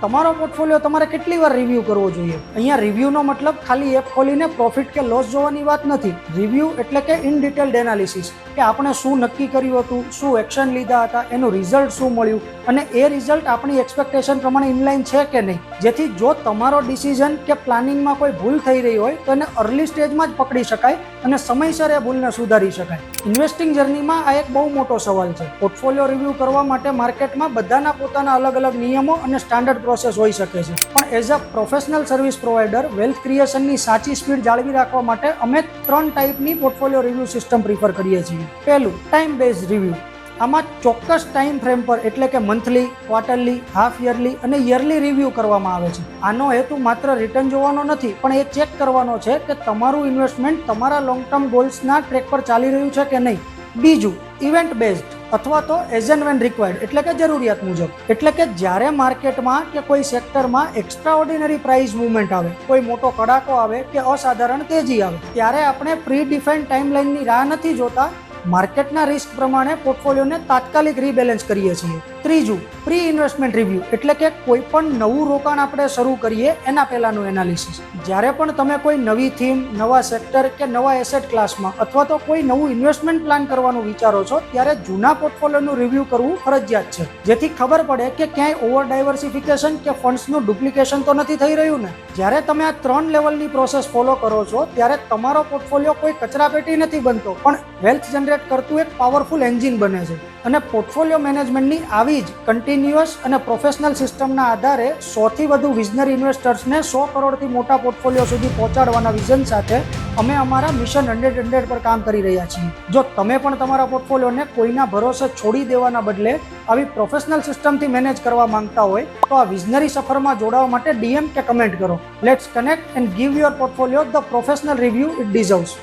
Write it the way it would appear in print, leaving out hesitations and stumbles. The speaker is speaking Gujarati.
તમારો પોર્ટફોલિયો તમારે કેટલી વાર રિવ્યૂ કરવો જોઈએ? અહીંયા રિવ્યૂનો મતલબ ખાલી એપ ખોલીને પ્રોફિટ કે લોસ જોવાની વાત નથી. રિવ્યૂ એટલે કે ઇન ડિટેલ્ડ એનાલિસિસ, કે આપણે શું નક્કી કર્યું હતું, શું એક્શન લીધા હતા, એનું રિઝલ્ટ શું મળ્યું અને એ રિઝલ્ટ આપણી એક્સપેક્ટેશન પ્રમાણે ઇનલાઇન છે કે નહીં. જેથી જો તમારો ડિસિઝન કે પ્લાનિંગમાં કોઈ ભૂલ થઈ રહી હોય તો એને અર્લી સ્ટેજમાં જ પકડી શકાય અને સમયસર એ ભૂલને સુધારી શકાય. ઇન્વેસ્ટિંગ જર્નીમાં આ એક બહુ મોટો સવાલ છે. પોર્ટફોલિયો રિવ્યૂ કરવા માટે માર્કેટમાં બધાના પોતાના અલગ અલગ નિયમો અને સ્ટાન્ડર્ડ પ્રોસેસ હોઈ શકે છે. પણ as a professional service provider wealth ક્રિએશનની સાચી સ્પીડ જાળવી રાખવા માટે અમે 3 ટાઈપની પોર્ટફોલિયો રિવ્યૂ સિસ્ટમ પ્રિફર કરીએ છીએ. પહેલું, ટાઈમ બેઝડ રિવ્યૂ. આમાં ચોક્કસ ટાઈમ ફ્રેમ પર એટલે કે મંથલી, ક્વાર્ટરલી, હાફ યરલી અને યરલી રિવ્યૂ કરવામાં આવે છે. આનો હેતુ માત્ર રિટર્ન જોવાનો નથી, પણ એ ચેક કરવાનો છે કે તમારું ઇન્વેસ્ટમેન્ટ તમારા લોંગ ટર્મ ગોલ્સના ટ્રેક પર ચાલી રહ્યું છે કે નહીં. બીજું, ઇવેન્ટ બેઝડ અથવા તો એઝ એન્ડ વેન રિક્વાયર્ડ એટલે કે જરૂરિયાત મુજબ. એટલે કે જ્યારે માર્કેટમાં કે કોઈ સેક્ટરમાં એક્સ્ટ્રા ઓર્ડિનરી પ્રાઇસ મૂવમેન્ટ આવે, કોઈ મોટો કડાકો આવે કે અસાધારણ તેજી આવે, ત્યારે આપણે પ્રી ડિફાઇન્ડ ટાઈમલાઇનની રાહ નથી જોતા. માર્કેટના રિસ્ક પ્રમાણે પોર્ટફોલિયોને તાત્કાલિક રીબેલેન્સ કરીએ છીએ. ત્રીજું, પ્રી ઇન્વેસ્ટમેન્ટ રિવ્યૂ એટલે કે કોઈ પણ નવું રોકાણ આપણે શરૂ કરીએ એના પહેલાનું એનાલિસિસ. જ્યારે પણ તમે કોઈ નવી થીમ, નવા સેક્ટર કે નવા એસેટ ક્લાસમાં અથવા તો કોઈ નવું ઇન્વેસ્ટમેન્ટ પ્લાન કરવાનું વિચારો છો ત્યારે જૂના પોર્ટફોલિયોનું રિવ્યૂ કરવું ફરજિયાત છે. જેથી ખબર પડે કે ક્યાંય ઓવર ડાયવર્સિફિકેશન કે ફંડ્સનું ડુપ્લિકેશન તો નથી થઈ રહ્યું ને. જ્યારે તમે આ 3 લેવલની પ્રોસેસ ફોલો કરો છો ત્યારે તમારો પોર્ટફોલિયો કોઈ કચરાપેટી નથી બનતો, પણ વેલ્થ જનરેટ કરતું એક પાવરફુલ એન્જિન બને છે. અને પોર્ટફોલિયો મેનેજમેન્ટની આવી જ કન્ટિન્યુઅસ અને પ્રોફેશનલ સિસ્ટમના આધારે 100થી વધુ વિઝનરી ઇન્વેસ્ટર્સને 100 કરોડથી મોટા પોર્ટફોલિયો સુધી પહોંચાડવાના વિઝન સાથે અમે અમારા મિશન 100 પર કામ કરી રહ્યા છીએ. જો તમે પણ તમારા પોર્ટફોલિયોને કોઈના ભરોસે છોડી દેવાના બદલે આવી પ્રોફેશનલ સિસ્ટમથી મેનેજ કરવા માંગતા હોય તો આ વિઝનરી સફરમાં જોડાવા માટે DM કે કમેન્ટ કરો. Let's connect and give your portfolio the professional review it deserves.